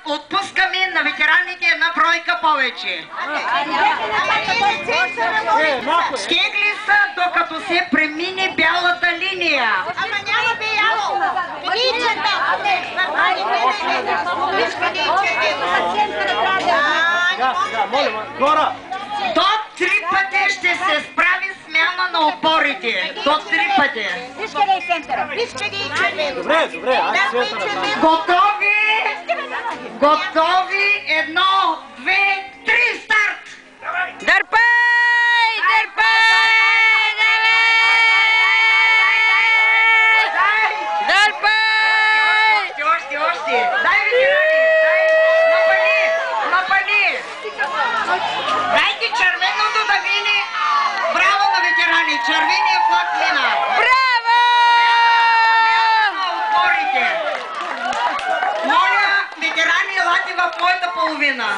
отпускаме на ветераните една бройка повече. Кегли са, докато се премине бялата линия. Ама няма бяло. До 3 пъти ще се справи смяна на опорите. До 3 пъти. Добре, аз центъра. Готови? Готови? 1, 2, 3, старт! Дърпай! Дърпай! Дърпай! Още! Дай, ветерани! Дай! Напали! Дайте червеното да мине! Браво на ветерани! Червения флаг мина! Браво! На отборите! Моля, ветерани, елате в моята половина!